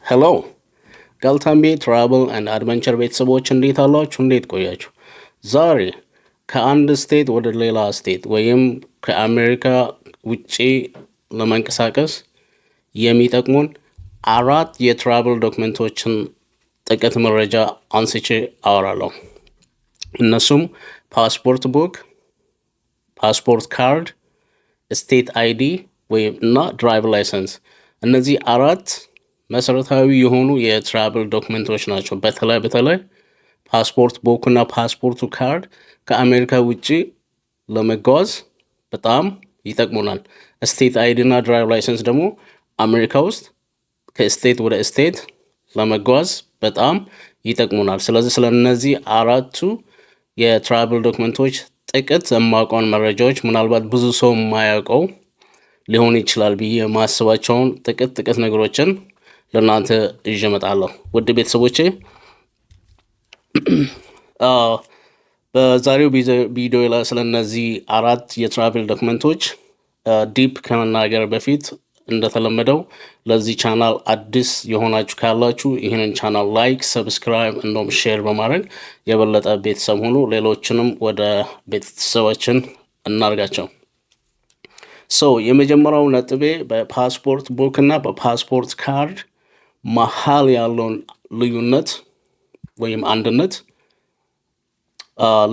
ሄሎ ጋልታምቤ ትራቨል ኤንድ አድቨንቸር ቤተሰቦች እንዴት አላችሁ? እንዴት ቆያችሁ? ዛሬ ከአንድ ስቴት ወደ ሌላ ስቴት ወይም ከአሜሪካ ውጪ ለመንቀሳቀስ የሚጠቅሙን አራት የትራቨል ዶክመንቶችን ጥቂት መረጃ አንስቼ አወራለሁ። እነሱም ፓስፖርት ቡክ፣ ፓስፖርት ካርድ፣ ስቴት አይዲ ወይም እና ድራይቭ ላይሰንስ። እነዚህ አራት መሰረታዊ የሆኑ የትራቨል ዶክመንቶች ናቸው። በተለይ ፓስፖርት ቡክ እና ፓስፖርቱ ካርድ ከአሜሪካ ውጭ ለመጓዝ በጣም ይጠቅሙናል። ስቴት አይዲ እና ድራይቭ ላይሰንስ ደግሞ አሜሪካ ውስጥ ከስቴት ወደ ስቴት ለመጓዝ በጣም ይጠቅሙናል። ስለዚህ ስለ እነዚህ አራቱ የትራቨል ዶክመንቶች ጥቂት የማውቀውን መረጃዎች ምናልባት ብዙ ሰው የማያውቀው ሊሆን ይችላል ብዬ የማስባቸውን ጥቂት ነገሮችን ለእናንተ ይዤ እመጣለሁ። ውድ ቤተሰቦቼ በዛሬው ቪዲዮ ላይ ስለ እነዚህ አራት የትራቨል ዶክመንቶች ዲፕ ከመናገር በፊት እንደተለመደው ለዚህ ቻናል አዲስ የሆናችሁ ካላችሁ ይህንን ቻናል ላይክ፣ ሰብስክራይብ እንዲሁም ሼር በማድረግ የበለጠ ቤተሰብ ሁኑ። ሌሎችንም ወደ ቤተሰባችን እናርጋቸው። የመጀመሪያው ነጥቤ በፓስፖርት ቡክ እና በፓስፖርት ካርድ መሀል ያለውን ልዩነት ወይም አንድነት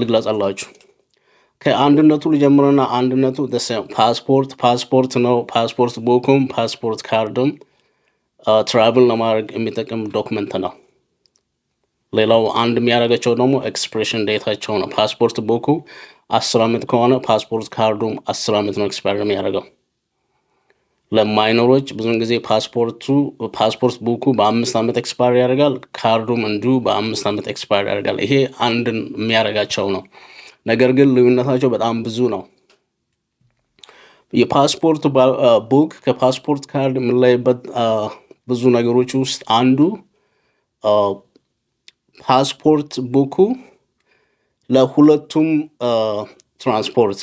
ልግለጽላችሁ። ከአንድነቱ ልጀምርና አንድነቱ ፓስፖርት ነው። ፓስፖርት ቡክም ፓስፖርት ካርድም ትራቭል ለማድረግ የሚጠቅም ዶክመንት ነው። ሌላው አንድ የሚያደርጋቸው ደግሞ ኤክስፕሬሽን ዴታቸው ነው። ፓስፖርት ቡኩ 10 ዓመት ከሆነ ፓስፖርት ካርዱም 10 ዓመት ነው ኤክስፓየር የሚያደርገው። ለማይኖሮች ብዙውን ጊዜ ፓስፖርት ቡኩ በ5 ዓመት ኤክስፓየር ያደርጋል፣ ካርዱም እንዲሁ በ5 ዓመት ኤክስፓየር ያደርጋል። ይሄ አንድን የሚያደርጋቸው ነው። ነገር ግን ልዩነታቸው በጣም ብዙ ነው። የፓስፖርት ቡክ ከፓስፖርት ካርድ የምንለይበት ብዙ ነገሮች ውስጥ አንዱ ፓስፖርት ቡኩ ለሁለቱም ትራንስፖርት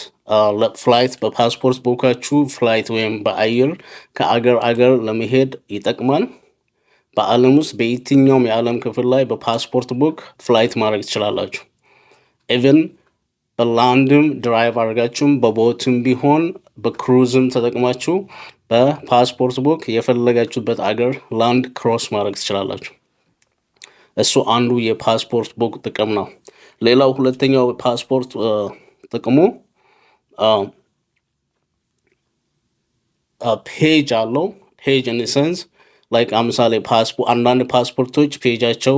ፍላይት በፓስፖርት ቡካችሁ ፍላይት ወይም በአየር ከአገር ለመሄድ ይጠቅማል። በዓለም ውስጥ በየትኛውም የዓለም ክፍል ላይ በፓስፖርት ቡክ ፍላይት ማድረግ ትችላላችሁ። ኢቨን በላንድም ድራይቭ አድርጋችሁም በቦትም ቢሆን በክሩዝም ተጠቅማችሁ በፓስፖርት ቡክ የፈለጋችሁበት አገር ላንድ ክሮስ ማድረግ ትችላላችሁ። እሱ አንዱ የፓስፖርት ቡክ ጥቅም ነው። ሌላው ሁለተኛው ፓስፖርት ጥቅሙ ፔጅ አለው። ፔጅ ኢን ሴንስ ላይክ ለምሳሌ አንዳንድ ፓስፖርቶች ፔጃቸው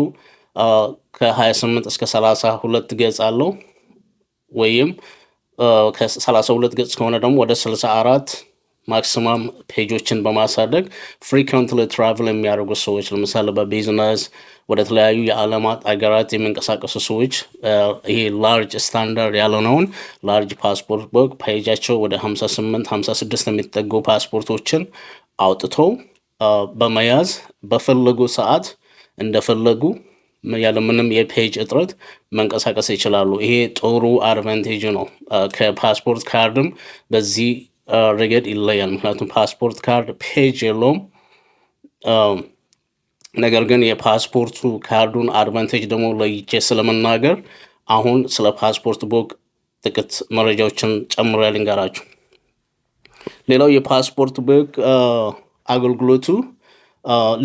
ከ28 እስከ 32 ገጽ አለው። ወይም ከ32 ገጽ ከሆነ ደግሞ ወደ 64 ማክሲማም ፔጆችን በማሳደግ ፍሪኩዌንትሊ ትራቭል የሚያደርጉ ሰዎች ለምሳሌ በቢዝነስ ወደ ተለያዩ የዓለማት አገራት የሚንቀሳቀሱ ሰዎች ይሄ ላርጅ ስታንዳርድ ያልሆነውን ላርጅ ፓስፖርት ቡክ ፔጃቸው ወደ 58 56 የሚጠጉ ፓስፖርቶችን አውጥተው በመያዝ በፈለጉ ሰዓት እንደፈለጉ ያለምንም የፔጅ እጥረት መንቀሳቀስ ይችላሉ። ይሄ ጥሩ አድቫንቴጅ ነው። ከፓስፖርት ካርድም በዚህ ረገድ ይለያል። ምክንያቱም ፓስፖርት ካርድ ፔጅ የለውም። ነገር ግን የፓስፖርቱ ካርዱን አድቫንቴጅ ደግሞ ለይቼ ስለመናገር አሁን ስለ ፓስፖርት ቡክ ጥቂት መረጃዎችን ጨምሬ ልንገራችሁ። ሌላው የፓስፖርት ቡክ አገልግሎቱ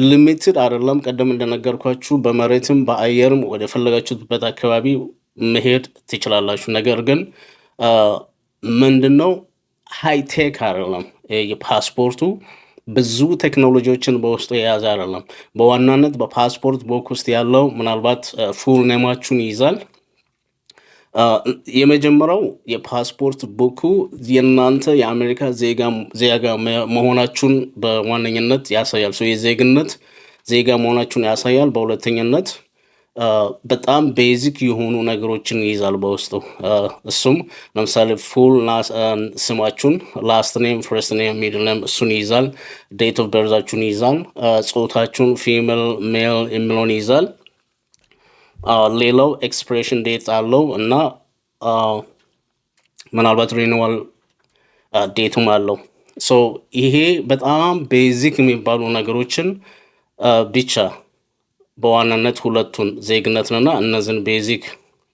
ሊሚትድ አይደለም። ቀደም እንደነገርኳችሁ በመሬትም በአየርም ወደ ፈለጋችሁበት አካባቢ መሄድ ትችላላችሁ። ነገር ግን ምንድነው ሃይቴክ አይደለም። የፓስፖርቱ ብዙ ቴክኖሎጂዎችን በውስጡ የያዘ አይደለም። በዋናነት በፓስፖርት ቡክ ውስጥ ያለው ምናልባት ፉል ኔማችሁን ይይዛል። የመጀመሪያው የፓስፖርት ቡኩ የእናንተ የአሜሪካ ዜጋ መሆናችሁን በዋነኝነት ያሳያል። የዜግነት ዜጋ መሆናችሁን ያሳያል። በሁለተኝነት በጣም ቤዚክ የሆኑ ነገሮችን ይይዛል በውስጡ። እሱም ለምሳሌ ፉል ስማችሁን ላስት ኔም፣ ፈርስት ኔም፣ ሚድል ኔም እሱን ይይዛል። ዴት ኦፍ በርዛችሁን ይይዛል። ጾታችሁን ፊሜል ሜል የሚለውን ይይዛል። ሌላው ኤክስፕሬሽን ዴት አለው እና ምናልባት ሪኒዋል ዴቱም አለው። ይሄ በጣም ቤዚክ የሚባሉ ነገሮችን ብቻ በዋናነት ሁለቱን ዜግነትንና እነዚህን ቤዚክ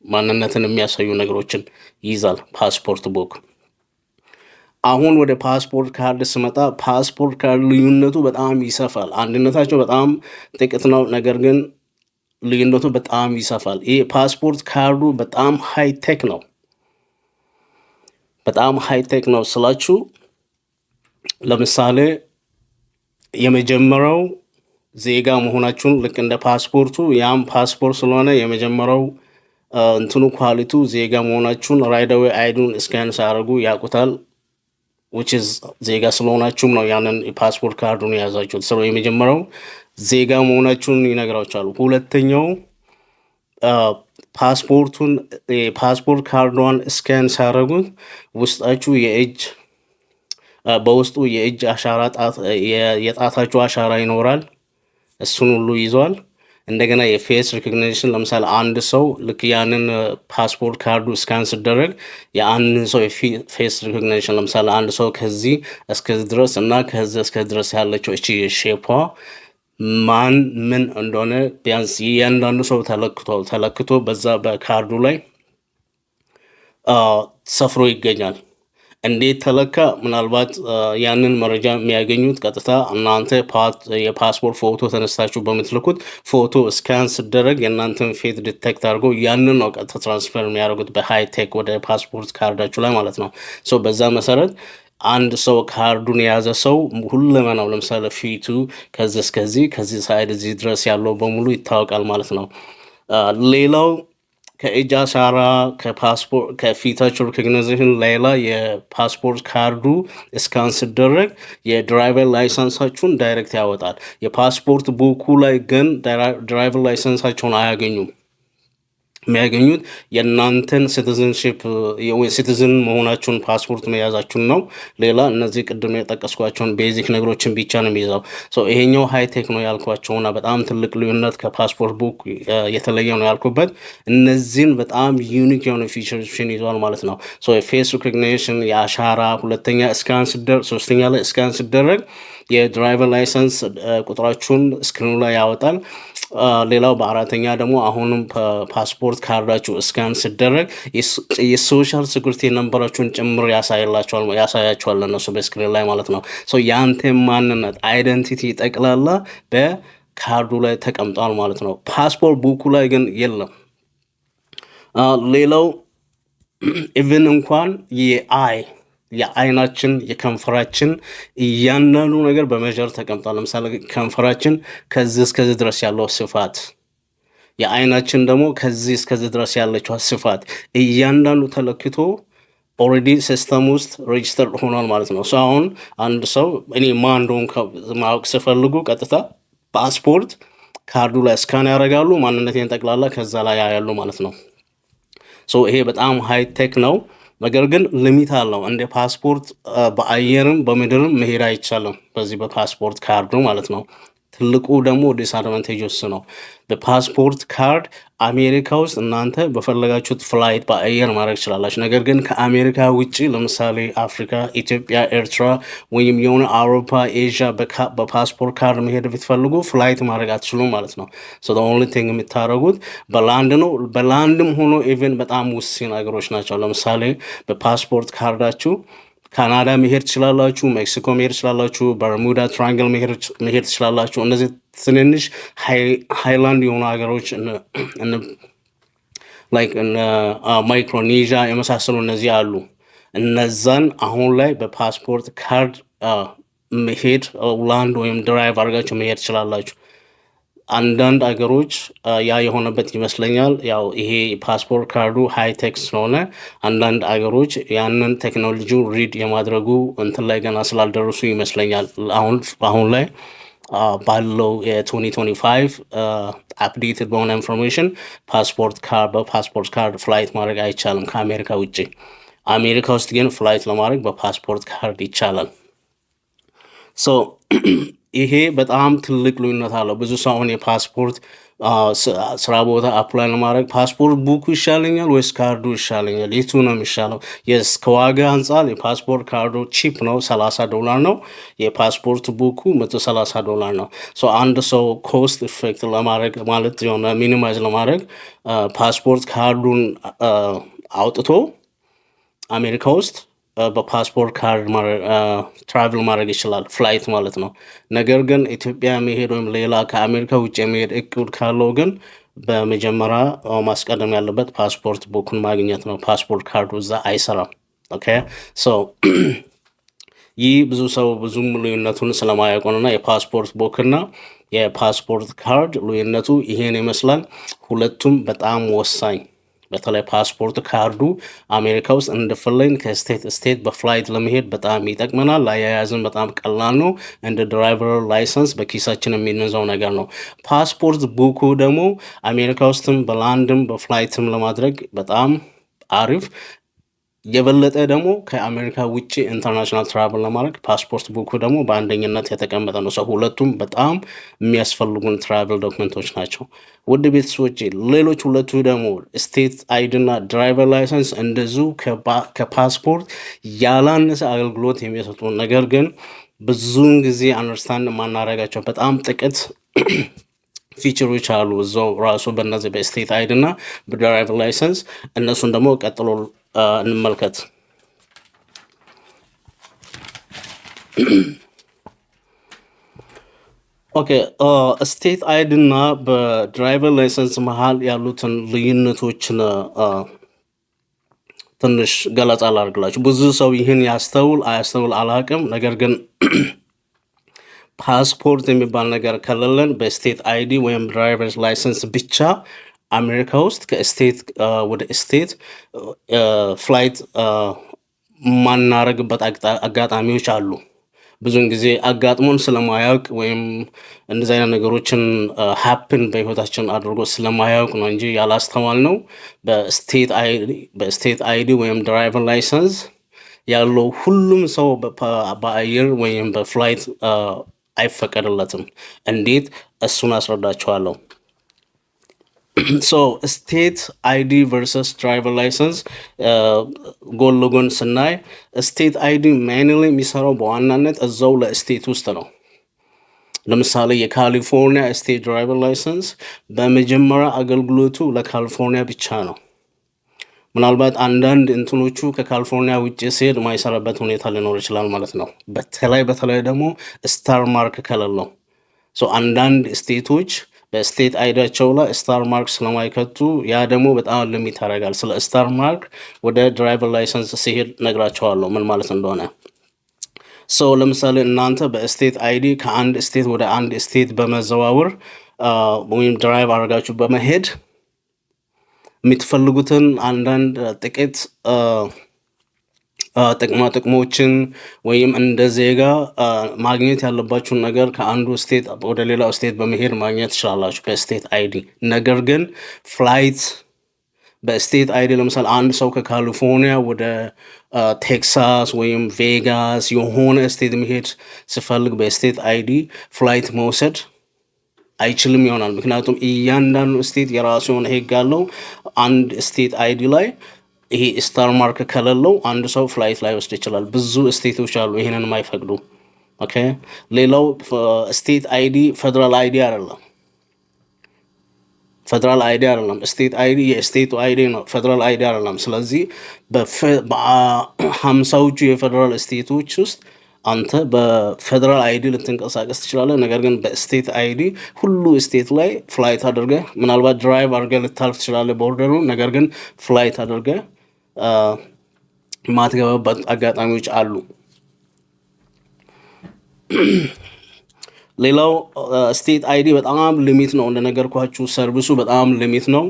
ማንነትን የሚያሳዩ ነገሮችን ይይዛል ፓስፖርት ቡክ። አሁን ወደ ፓስፖርት ካርድ ስመጣ ፓስፖርት ካርድ ልዩነቱ በጣም ይሰፋል። አንድነታቸው በጣም ጥቂት ነው፣ ነገር ግን ልዩነቱ በጣም ይሰፋል። ይህ ፓስፖርት ካርዱ በጣም ሃይቴክ ነው። በጣም ሃይቴክ ነው ስላችሁ ለምሳሌ የመጀመሪያው ዜጋ መሆናችሁን ልክ እንደ ፓስፖርቱ ያም ፓስፖርት ስለሆነ የመጀመሪያው እንትኑ ኳሊቱ ዜጋ መሆናችሁን ራይዳዊ አይዱን እስካን ሳያደርጉ ያውቁታል። ዜጋ ስለሆናችሁም ነው ያንን የፓስፖርት ካርዱን የያዛችሁት። ስለ የመጀመሪያው ዜጋ መሆናችሁን ይነግራችኋል። ሁለተኛው ፓስፖርት ካርዷን እስካን ሳያደርጉት ውስጣችሁ በውስጡ የእጅ አሻራ የጣታችሁ አሻራ ይኖራል። እሱን ሁሉ ይዟል። እንደገና የፌስ ሪኮግኒሽን ለምሳሌ አንድ ሰው ልክ ያንን ፓስፖርት ካርዱ እስካን ሲደረግ የአንድን ሰው የፌስ ሪኮግኒሽን ለምሳሌ አንድ ሰው ከዚህ እስከዚህ ድረስ እና ከዚህ እስከዚህ ድረስ ያለችው እቺ ሼፓ ማን ምን እንደሆነ ቢያንስ እያንዳንዱ ሰው ተለክቶ በዛ በካርዱ ላይ ሰፍሮ ይገኛል። እንዴት ተለካ? ምናልባት ያንን መረጃ የሚያገኙት ቀጥታ እናንተ የፓስፖርት ፎቶ ተነስታችሁ በምትልኩት ፎቶ ስካን ሲደረግ የእናንተን ፌት ዲቴክት አድርጎ ያንን ነው ቀጥታ ትራንስፈር የሚያደርጉት በሃይቴክ ወደ ፓስፖርት ካርዳችሁ ላይ ማለት ነው። በዛ መሰረት አንድ ሰው ካርዱን የያዘ ሰው ሁለመናው ለምሳሌ ፊቱ ከዚህ እስከዚህ ከዚህ ሳይድ እዚህ ድረስ ያለው በሙሉ ይታወቃል ማለት ነው። ሌላው ከእጅ አሻራ ከፊታችሁ ሪኮግኒሽን ሌላ የፓስፖርት ካርዱ እስካን ሲደረግ የድራይቨር ላይሰንሳችሁን ዳይሬክት ያወጣል። የፓስፖርት ቡኩ ላይ ግን ድራይቨር ላይሰንሳቸውን አያገኙም። የሚያገኙት የእናንተን ሲቲዝንሽፕ ሲቲዝን መሆናችሁን ፓስፖርት መያዛችሁን ነው። ሌላ እነዚህ ቅድም የጠቀስኳቸውን ቤዚክ ነገሮችን ብቻ ነው የሚይዘው። ይሄኛው ሃይቴክ ነው ያልኳቸውና በጣም ትልቅ ልዩነት ከፓስፖርት ቡክ የተለየ ነው ያልኩበት እነዚህን በጣም ዩኒክ የሆነ ፊቸሮችን ይዟል ማለት ነው። የፌስ ሪኮግኒሽን የአሻራ ሁለተኛ ስካን ሲደረግ ሶስተኛ ላይ ስካን ሲደረግ የድራይቨር ላይሰንስ ቁጥራችሁን ስክሪኑ ላይ ያወጣል። ሌላው በአራተኛ ደግሞ አሁንም ፓስፖርት ካርዳችሁ እስካን ሲደረግ የሶሻል ሴኩሪቲ ነምበራችሁን ጭምር ያሳያችኋል እነሱ በስክሪን ላይ ማለት ነው። የአንተ ማንነት አይደንቲቲ ጠቅላላ በካርዱ ላይ ተቀምጧል ማለት ነው። ፓስፖርት ቡኩ ላይ ግን የለም። ሌላው ኢቭን እንኳን የአይናችን የከንፈራችን እያንዳንዱ ነገር በመጀር ተቀምጧል። ለምሳሌ ከንፈራችን ከዚህ እስከዚህ ድረስ ያለው ስፋት፣ የአይናችን ደግሞ ከዚህ እስከዚህ ድረስ ያለችው ስፋት እያንዳንዱ ተለክቶ ኦልሬዲ ሲስተም ውስጥ ሬጅስተር ሆኗል ማለት ነው። አሁን አንድ ሰው እኔ ማን እንደሆንኩ ማወቅ ሲፈልጉ ቀጥታ ፓስፖርት ካርዱ ላይ ስካን ያደርጋሉ፣ ማንነቴን ጠቅላላ ከዛ ላይ ያያሉ ማለት ነው። ይሄ በጣም ሃይቴክ ነው። ነገር ግን ሊሚት አለው። እንደ ፓስፖርት በአየርም በምድርም መሄድ አይቻልም በዚህ በፓስፖርት ካርዱ ማለት ነው። ትልቁ ደግሞ ዲስአድቫንቴጅ ነው። በፓስፖርት ካርድ አሜሪካ ውስጥ እናንተ በፈለጋችሁት ፍላይት በአየር ማድረግ ትችላላችሁ። ነገር ግን ከአሜሪካ ውጭ ለምሳሌ አፍሪካ፣ ኢትዮጵያ፣ ኤርትራ ወይም የሆነ አውሮፓ፣ ኤዥያ በፓስፖርት ካርድ መሄድ ብትፈልጉ ፍላይት ማድረግ አትችሉም ማለት ነው። ኦንሊ ቲንግ የምታደርጉት በላንድ ነው። በላንድም ሆኖ ኢቨን በጣም ውስን ነገሮች ናቸው። ለምሳሌ በፓስፖርት ካርዳችሁ ካናዳ መሄድ ትችላላችሁ፣ ሜክሲኮ መሄድ ትችላላችሁ፣ በርሙዳ ትራያንግል መሄድ ትችላላችሁ። እነዚህ ትንንሽ ሃይላንድ የሆኑ ሀገሮች ላይክ ማይክሮኔዥያ የመሳሰሉ እነዚህ አሉ። እነዛን አሁን ላይ በፓስፖርት ካርድ መሄድ ላንድ ወይም ድራይቭ አድርጋችሁ መሄድ ትችላላችሁ። አንዳንድ አገሮች ያ የሆነበት ይመስለኛል ያው ይሄ ፓስፖርት ካርዱ ሃይቴክ ስለሆነ አንዳንድ አገሮች ያንን ቴክኖሎጂው ሪድ የማድረጉ እንትን ላይ ገና ስላልደረሱ ይመስለኛል አሁን ላይ ባለው የ2025 አፕዴትድ በሆነ ኢንፎርሜሽን በፓስፖርት ካርድ ፍላይት ማድረግ አይቻልም ከአሜሪካ ውጭ። አሜሪካ ውስጥ ግን ፍላይት ለማድረግ በፓስፖርት ካርድ ይቻላል። ይሄ በጣም ትልቅ ልዩነት አለው። ብዙ ሰው አሁን የፓስፖርት ስራ ቦታ አፕላይ ለማድረግ ፓስፖርት ቡኩ ይሻለኛል ወይስ ካርዱ ይሻለኛል? የቱ ነው የሚሻለው? የስ ከዋጋ አንጻር የፓስፖርት ካርዱ ቺፕ ነው፣ $30 ነው። የፓስፖርት ቡኩ $130 ነው። አንድ ሰው ኮስት ኢፌክት ለማድረግ ማለት የሆነ ሚኒማይዝ ለማድረግ ፓስፖርት ካርዱን አውጥቶ አሜሪካ ውስጥ በፓስፖርት ካርድ ትራቭል ማድረግ ይችላል፣ ፍላይት ማለት ነው። ነገር ግን ኢትዮጵያ መሄድ ወይም ሌላ ከአሜሪካ ውጭ የሚሄድ እቅድ ካለው ግን በመጀመሪያ ማስቀደም ያለበት ፓስፖርት ቡክን ማግኘት ነው። ፓስፖርት ካርዱ እዛ አይሰራም። ኦኬ ሶ ይህ ብዙ ሰው ብዙም ልዩነቱን ስለማያውቁንና የፓስፖርት ቡክና የፓስፖርት ካርድ ልዩነቱ ይሄን ይመስላል። ሁለቱም በጣም ወሳኝ፣ በተለይ ፓስፖርት ካርዱ አሜሪካ ውስጥ እንደፈለግን ከስቴት ስቴት በፍላይት ለመሄድ በጣም ይጠቅመናል። አያያዝን በጣም ቀላል ነው። እንደ ድራይቨር ላይሰንስ በኪሳችን የሚንዘው ነገር ነው። ፓስፖርት ቡኩ ደግሞ አሜሪካ ውስጥም በላንድም በፍላይትም ለማድረግ በጣም አሪፍ፣ የበለጠ ደግሞ ከአሜሪካ ውጭ ኢንተርናሽናል ትራቭል ለማድረግ ፓስፖርት ቡኩ ደግሞ በአንደኝነት የተቀመጠ ነው። ሰው ሁለቱም በጣም የሚያስፈልጉን ትራቭል ዶክመንቶች ናቸው። ውድ ቤተሰቦች ሌሎች ሁለቱ ደግሞ ስቴት አይድና ድራይቨር ላይሰንስ እንደዚሁ ከፓስፖርት ያላነሰ አገልግሎት የሚሰጡ ነገር ግን ብዙውን ጊዜ አንደርስታንድ የማናደርጋቸው በጣም ጥቂት ፊቸሮች አሉ እዛው ራሱ በእነዚህ በስቴት አይድ እና በድራይቨር ላይሰንስ። እነሱን ደግሞ ቀጥሎ እንመልከት። ኦኬ ስቴት አይድ እና በድራይቨር ላይሰንስ መሀል ያሉትን ልዩነቶችን ትንሽ ገለጻ ላድርግላችሁ። ብዙ ሰው ይህን ያስተውል አያስተውል አላውቅም። ነገር ግን ፓስፖርት የሚባል ነገር ከሌለን በስቴት አይዲ ወይም ድራይቨርስ ላይሰንስ ብቻ አሜሪካ ውስጥ ከስቴት ወደ ስቴት ፍላይት ማናረግበት አጋጣሚዎች አሉ። ብዙውን ጊዜ አጋጥሞን ስለማያውቅ ወይም እንደዚህ አይነት ነገሮችን ሀፕን በህይወታችን አድርጎ ስለማያውቅ ነው እንጂ ያላስተዋል ነው። በስቴት አይዲ ወይም ድራይቨር ላይሰንስ ያለው ሁሉም ሰው በአየር ወይም በፍላይት አይፈቀድለትም። እንዴት? እሱን አስረዳችኋለሁ። ስቴት አይዲ ቨርሰስ ድራይቨር ላይሰንስ ጎን ለጎን ስናይ ስቴት አይዲ ማኑሊ የሚሰራው በዋናነት እዛው ለስቴት ውስጥ ነው። ለምሳሌ የካሊፎርኒያ ስቴት ድራይቨር ላይሰንስ በመጀመሪያ አገልግሎቱ ለካሊፎርኒያ ብቻ ነው። ምናልባት አንዳንድ እንትኖቹ ከካሊፎርኒያ ውጭ ሲሄድ ማይሰራበት ሁኔታ ሊኖር ይችላል ማለት ነው። በተለይ ደግሞ ስታር ማርክ ከሌለው አንዳንድ ስቴቶች በስቴት አይዳቸው ላይ ስታር ማርክ ስለማይከቱ ያ ደግሞ በጣም ሊሚት ያደርጋል። ስለ ስታር ማርክ ወደ ድራይቨር ላይሰንስ ሲሄድ ነግራቸዋለሁ ምን ማለት እንደሆነ። ለምሳሌ እናንተ በስቴት አይዲ ከአንድ ስቴት ወደ አንድ ስቴት በመዘዋወር ወይም ድራይቭ አድርጋችሁ በመሄድ የምትፈልጉትን አንዳንድ ጥቂት ጥቅሞችን ወይም እንደ ዜጋ ማግኘት ያለባችሁን ነገር ከአንዱ ስቴት ወደ ሌላው ስቴት በመሄድ ማግኘት ትችላላችሁ በስቴት አይዲ። ነገር ግን ፍላይት በስቴት አይዲ ለምሳሌ አንድ ሰው ከካሊፎርኒያ ወደ ቴክሳስ ወይም ቬጋስ የሆነ ስቴት መሄድ ሲፈልግ በስቴት አይዲ ፍላይት መውሰድ አይችልም ይሆናል። ምክንያቱም እያንዳንዱ ስቴት የራሱ የሆነ ህግ አለው። አንድ ስቴት አይዲ ላይ ይሄ ስታር ማርክ ከሌለው አንድ ሰው ፍላይት ላይ ወስድ ይችላል። ብዙ ስቴቶች አሉ ይሄንን የማይፈቅዱ። ኦኬ ሌላው ስቴት አይዲ ፌደራል አይዲ አይደለም። ፌደራል አይዲ አይደለም። ስቴት አይዲ የስቴቱ አይዲ ነው፣ ፌደራል አይዲ አይደለም። ስለዚህ በ50ዎቹ የፌደራል ስቴቶች ውስጥ አንተ በፌደራል አይዲ ልትንቀሳቀስ ትችላለህ። ነገር ግን በስቴት አይዲ ሁሉ ስቴት ላይ ፍላይት አድርገህ ምናልባት ድራይቭ አድርገህ ልታልፍ ትችላለህ ቦርደሩ። ነገር ግን ፍላይት አድርገህ ማትገባበት አጋጣሚዎች አሉ። ሌላው ስቴት አይዲ በጣም ሊሚት ነው። እንደነገርኳችሁ ሰርቪሱ በጣም ሊሚት ነው።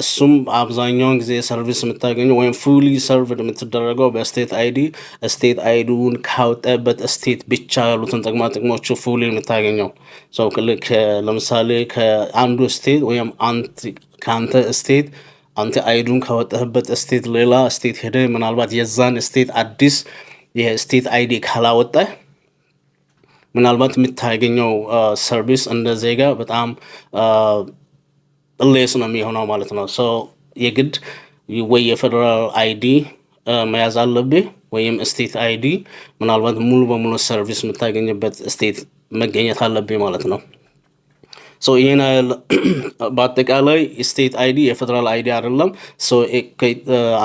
እሱም አብዛኛውን ጊዜ ሰርቪስ የምታገኘው ወይም ፉሊ ሰርቭድ የምትደረገው በስቴት አይዲ ስቴት አይዲውን ካወጣበት ስቴት ብቻ ያሉትን ጥቅሞቹ ፉሊ የምታገኘው ለምሳሌ ከአንዱ ስቴት ወይም ከአንተ ስቴት አንተ አይዱን ካወጣህበት ስቴት ሌላ ስቴት ሄደ ምናልባት የዛን ስቴት አዲስ የስቴት አይዲ ካላወጣህ ምናልባት የምታገኘው ሰርቪስ እንደ ዜጋ በጣም ሌስ ነው የሚሆነው ማለት ነው። ሶ የግድ ወይ የፌደራል አይዲ መያዝ አለብህ ወይም ስቴት አይዲ ምናልባት ሙሉ በሙሉ ሰርቪስ የምታገኝበት ስቴት መገኘት አለብህ ማለት ነው። ሶ ይህን በአጠቃላይ ስቴት አይዲ የፌደራል አይዲ አይደለም። ሶ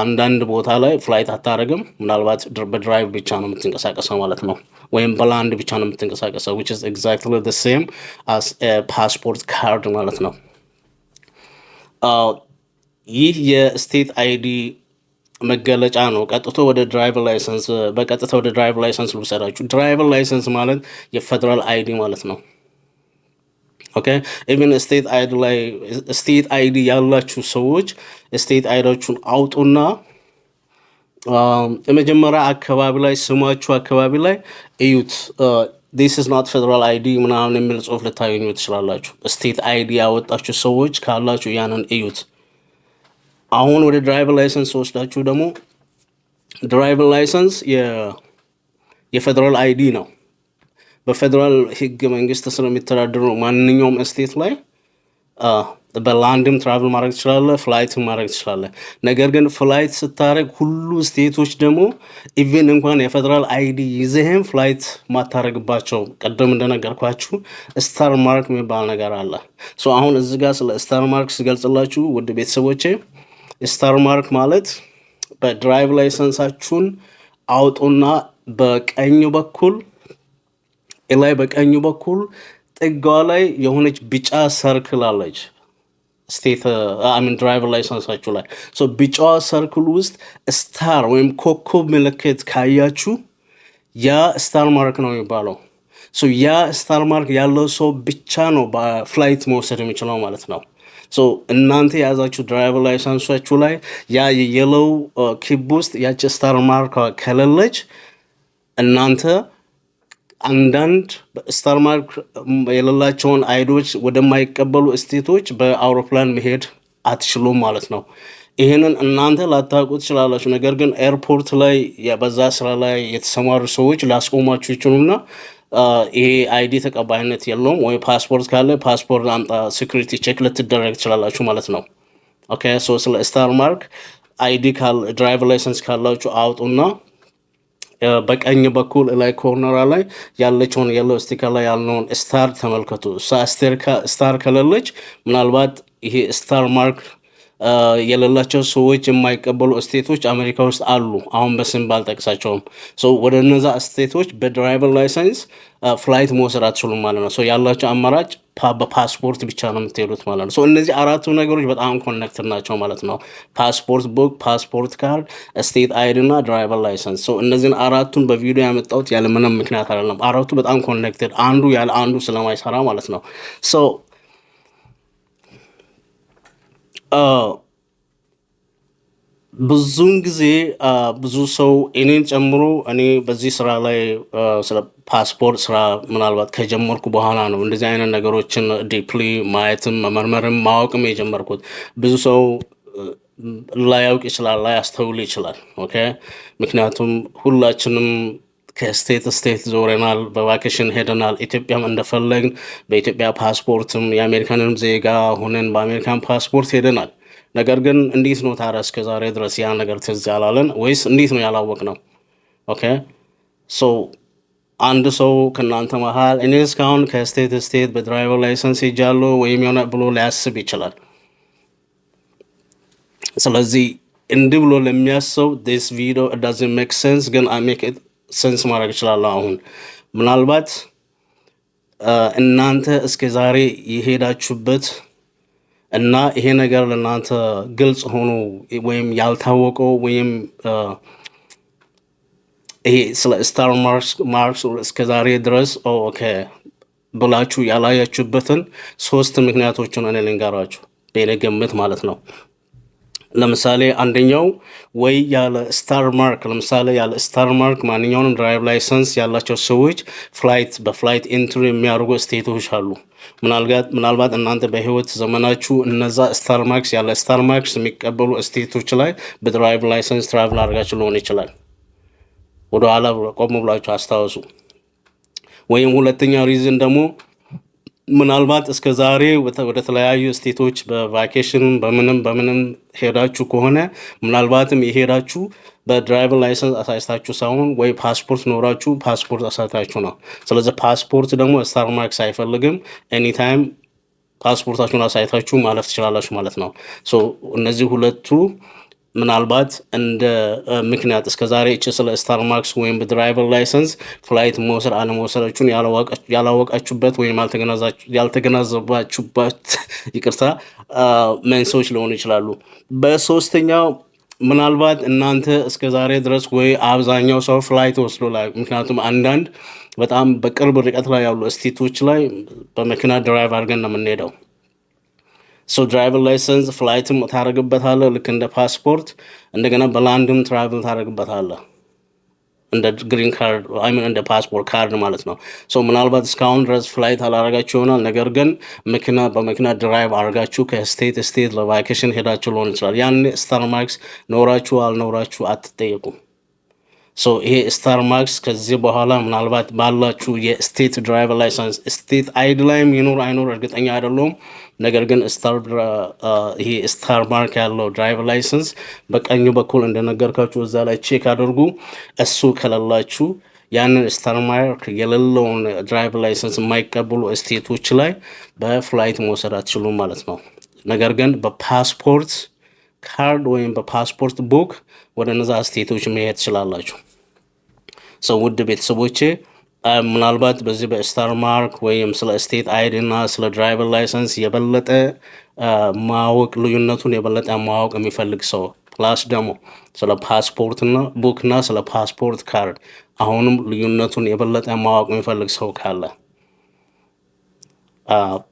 አንዳንድ ቦታ ላይ ፍላይት አታደርግም። ምናልባት በድራይቭ ብቻ ነው የምትንቀሳቀሰው ማለት ነው፣ ወይም በላንድ ብቻ ነው የምትንቀሳቀሰው which is exactly the same as a passport card ማለት ነው። ይህ የስቴት አይዲ መገለጫ ነው። በቀጥታ ወደ ድራይቨር ላይሰንስ ልውሰዳችሁ። ድራይቨር ላይሰንስ ማለት የፌደራል አይዲ ማለት ነው። ኦኬ ኢቭን ስቴት አይዲ ያላችሁ ሰዎች ስቴት አይዲያችሁን አውጡና የመጀመሪያ አካባቢ ላይ ስማችሁ አካባቢ ላይ እዩት። this is not federal ID ምናምን የሚል ጽሁፍ ልታገኙ ትችላላችሁ። ስቴት አይዲ ያወጣችሁ ሰዎች ካላችሁ ያንን እዩት። አሁን ወደ ድራይቨር ላይሰንስ ወስዳችሁ ደግሞ ድራይቨር ላይሰንስ የፌደራል አይዲ ነው። በፌደራል ህገ መንግስት ስር የሚተዳደሩ ማንኛውም ስቴት ላይ በላንድም ትራቭል ማድረግ ትችላለህ፣ ፍላይትም ማድረግ ትችላለህ። ነገር ግን ፍላይት ስታደረግ ሁሉ ስቴቶች ደግሞ ኢቨን እንኳን የፌደራል አይዲ ይዘህም ፍላይት ማታረግባቸው ቀደም እንደነገርኳችሁ ስታር ማርክ የሚባል ነገር አለ። ሶ አሁን እዚህ ጋር ስለ ስታር ማርክ ስገልጽላችሁ ውድ ቤተሰቦቼ ስታር ማርክ ማለት በድራይቭ ላይሰንሳችሁን አውጡና በቀኝ በኩል ጥጓ ላይ የሆነች ቢጫ ሰርክል አለች። ስቴት ድራይቨር ላይሰንሳችሁ ላይ ቢጫዋ ሰርክል ውስጥ ስታር ወይም ኮከብ ምልክት ካያችሁ ያ ስታር ማርክ ነው የሚባለው። ያ ስታር ማርክ ያለው ሰው ብቻ ነው በፍላይት መውሰድ የሚችለው ማለት ነው። እናንተ የያዛችሁ ድራይቨር ላይሰንሳችሁ ላይ ያ የየለው ኪብ ውስጥ ያቺ ስታር ማርክ ከሌለች እናንተ አንዳንድ ስታር ማርክ የሌላቸውን አይዶች ወደማይቀበሉ ስቴቶች በአውሮፕላን መሄድ አትችሉም ማለት ነው። ይህንን እናንተ ላታውቁ ትችላላችሁ። ነገር ግን ኤርፖርት ላይ በዛ ስራ ላይ የተሰማሩ ሰዎች ሊያስቆሟችሁ ይችሉና ይሄ አይዲ ተቀባይነት የለውም ወይ ፓስፖርት ካለ ፓስፖርት አምጣ ሴኩሪቲ ቼክ ልትደረግ ትችላላችሁ ማለት ነው። ኦኬ ስለ ስታር ማርክ አይዲ ድራይቨር ላይሰንስ ካላችሁ አውጡና በቀኝ በኩል ላይ ኮርነራ ላይ ያለችውን የለው ስቲከር ላይ ያለውን ስታር ተመልከቱ። ስታር ከሌለች ምናልባት ይሄ ስታር ማርክ የሌላቸው ሰዎች የማይቀበሉ ስቴቶች አሜሪካ ውስጥ አሉ። አሁን በስም ባልጠቅሳቸውም ወደ እነዛ ስቴቶች በድራይቨር ላይሰንስ ፍላይት መውሰድ አትችሉም ማለት ነው። ያላቸው አማራጭ በፓስፖርት ብቻ ነው የምትሄዱት ማለት ነው። እነዚህ አራቱ ነገሮች በጣም ኮኔክትድ ናቸው ማለት ነው። ፓስፖርት ቡክ፣ ፓስፖርት ካርድ፣ ስቴት አይዲ እና ድራይቨር ላይሰንስ። እነዚህን አራቱን በቪዲዮ ያመጣሁት ያለ ምንም ምክንያት አይደለም። አራቱ በጣም ኮኔክትድ፣ አንዱ ያለ አንዱ ስለማይሰራ ማለት ነው። ብዙውን ጊዜ ብዙ ሰው እኔን ጨምሮ እኔ በዚህ ስራ ላይ ስለ ፓስፖርት ስራ ምናልባት ከጀመርኩ በኋላ ነው እንደዚህ አይነት ነገሮችን ዲፕሊ ማየትም መመርመርም ማወቅም የጀመርኩት። ብዙ ሰው ላያውቅ ይችላል፣ ላያስተውል ይችላል። ኦኬ ምክንያቱም ሁላችንም ከስቴት ዞረናል፣ በቫኬሽን ሄደናል። ኢትዮጵያም እንደፈለግን በኢትዮጵያ ፓስፖርትም የአሜሪካንም ዜጋ ሆነን በአሜሪካን ፓስፖርት ሄደናል። ነገር ግን እንዴት ነው ታዲያ እስከ ዛሬ ድረስ ያ ነገር ትዝ ያላለን? ወይስ እንዴት ነው ያላወቅ ነው? ኦኬ አንድ ሰው ከእናንተ መሀል እኔ እስካሁን ከስቴት በድራይቨር ላይሰንስ ሄጃለሁ ወይም የሆነ ብሎ ሊያስብ ይችላል። ስለዚህ እንዲህ ብሎ ለሚያስብ this video it doesn't make sense፣ ግን I make it sense ማድረግ እችላለሁ። አሁን ምናልባት እናንተ እስከ ዛሬ የሄዳችሁበት እና ይሄ ነገር ለእናንተ ግልጽ ሆኖ ወይም ያልታወቀው ወይም ይሄ ስለ ስታር ማርክስ እስከዛሬ ድረስ ኦኬ ብላችሁ ያላያችሁበትን 3 ምክንያቶችን እኔ ልንገራችሁ በእኔ ግምት ማለት ነው። ለምሳሌ አንደኛው ወይ ያለ ስታር ማርክ ማንኛውንም ድራይቭ ላይሰንስ ያላቸው ሰዎች በፍላይት ኢንትሪ የሚያደርጉ ስቴቶች አሉ። ምናልባት እናንተ በህይወት ዘመናችሁ እነዛ ያለ ስታር ማርክስ የሚቀበሉ ስቴቶች ላይ በድራይቭ ላይሰንስ ትራቭል አድርጋችሁ ሊሆን ይችላል። ወደኋላ ቆም ብላችሁ አስታውሱ። ወይም ሁለተኛ ሪዝን ደግሞ ምናልባት እስከ ዛሬ ወደ ተለያዩ ስቴቶች በቫኬሽን በምንም ሄዳችሁ ከሆነ ምናልባትም የሄዳችሁ በድራይቨር ላይሰንስ አሳይታችሁ ሳይሆን ወይ ፓስፖርት ኖራችሁ ፓስፖርት አሳይታችሁ ነው። ስለዚህ ፓስፖርት ደግሞ ስታር ማርክስ አይፈልግም። ኤኒታይም ፓስፖርታችሁን አሳይታችሁ ማለፍ ትችላላችሁ ማለት ነው። እነዚህ ሁለቱ ምናልባት እንደ ምክንያት እስከዛሬ እቺ ስለ ስታር ማርክስ ወይም በድራይቨር ላይሰንስ ፍላይት መውሰድ አለመውሰዳችሁን ያላወቃችሁበት ወይም ያልተገናዘባችሁበት ይቅርታ መንስኤዎች ሊሆኑ ይችላሉ። በሶስተኛው ምናልባት እናንተ እስከ ዛሬ ድረስ ወይ አብዛኛው ሰው ፍላይት ወስዶ ላይ ምክንያቱም አንዳንድ በጣም በቅርብ ርቀት ላይ ያሉ ስቴቶች ላይ በመኪና ድራይቭ አድርገን ነው የምንሄደው። ድራይቨር ላይሰንስ ፍላይትም ታደርግበታለህ ልክ እንደ ፓስፖርት፣ እንደገና በላንድም ትራቭል ታደርግበታለህ እንደ ግሪን ካርድ እንደ ፓስፖርት ካርድ ማለት ነው። ምናልባት እስካሁን ድረስ ፍላይት አላረጋችሁ ይሆናል። ነገር ግን በመኪና ድራይቭ አድርጋችሁ ከስቴት ስቴት ለቫኬሽን ሄዳችሁ ሊሆን ይችላል። ያን ስታር ማርክስ ኖራችሁ አልኖራችሁ አትጠየቁም። ይሄ ስታር ማርክስ ከዚህ በኋላ ምናልባት ባላችሁ የስቴት ድራይቨር ላይሰንስ ስቴት አይዲ ላይም ይኖር አይኖር እርግጠኛ አይደለሁም። ነገር ግን ይሄ ስታር ማርክ ያለው ድራይቨር ላይሰንስ በቀኙ በኩል እንደነገርካችሁ እዛ ላይ ቼክ አድርጉ። እሱ ከሌላችሁ ያንን ስታር ማርክ የሌለውን ድራይቨር ላይሰንስ የማይቀበሉ ስቴቶች ላይ በፍላይት መውሰድ አትችሉም ማለት ነው። ነገር ግን በፓስፖርት ካርድ ወይም በፓስፖርት ቡክ ወደ እነዛ ስቴቶች መሄድ ትችላላችሁ። ውድ ቤተሰቦቼ ምናልባት በዚህ በስታር ማርክ ወይም ስለ ስቴት አይዲ እና ስለ ድራይቨር ላይሰንስ የበለጠ ማወቅ ልዩነቱን የበለጠ ማወቅ የሚፈልግ ሰው ፕላስ ደግሞ ስለ ፓስፖርትና ቡክና ስለ ፓስፖርት ካርድ አሁንም ልዩነቱን የበለጠ ማወቅ የሚፈልግ ሰው ካለ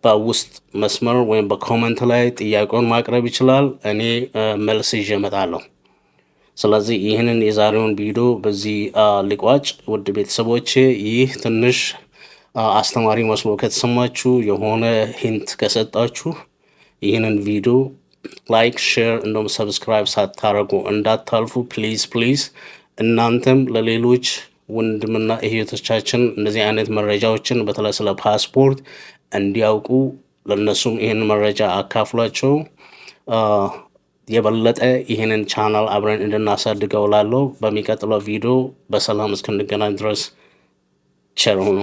በውስጥ መስመር ወይም በኮመንት ላይ ጥያቄውን ማቅረብ ይችላል። እኔ መልስ ይዤ እመጣለሁ። ስለዚህ ይህንን የዛሬውን ቪዲዮ በዚህ ልቋጭ። ውድ ቤተሰቦቼ ይህ ትንሽ አስተማሪ መስሎ ከተሰማችሁ የሆነ ሂንት ከሰጣችሁ ይህንን ቪዲዮ ላይክ፣ ሼር እንደውም ሰብስክራይብ ሳታረጉ እንዳታልፉ ፕሊዝ። እናንተም ለሌሎች ወንድምና እህቶቻችን እንደዚህ አይነት መረጃዎችን በተለይ ስለ ፓስፖርት እንዲያውቁ ለነሱም ይህን መረጃ አካፍሏቸው። የበለጠ ይህንን ቻናል አብረን እንድናሳድገው ላለው በሚቀጥለው ቪዲዮ በሰላም እስክንገናኝ ድረስ ቸር ሁኑ።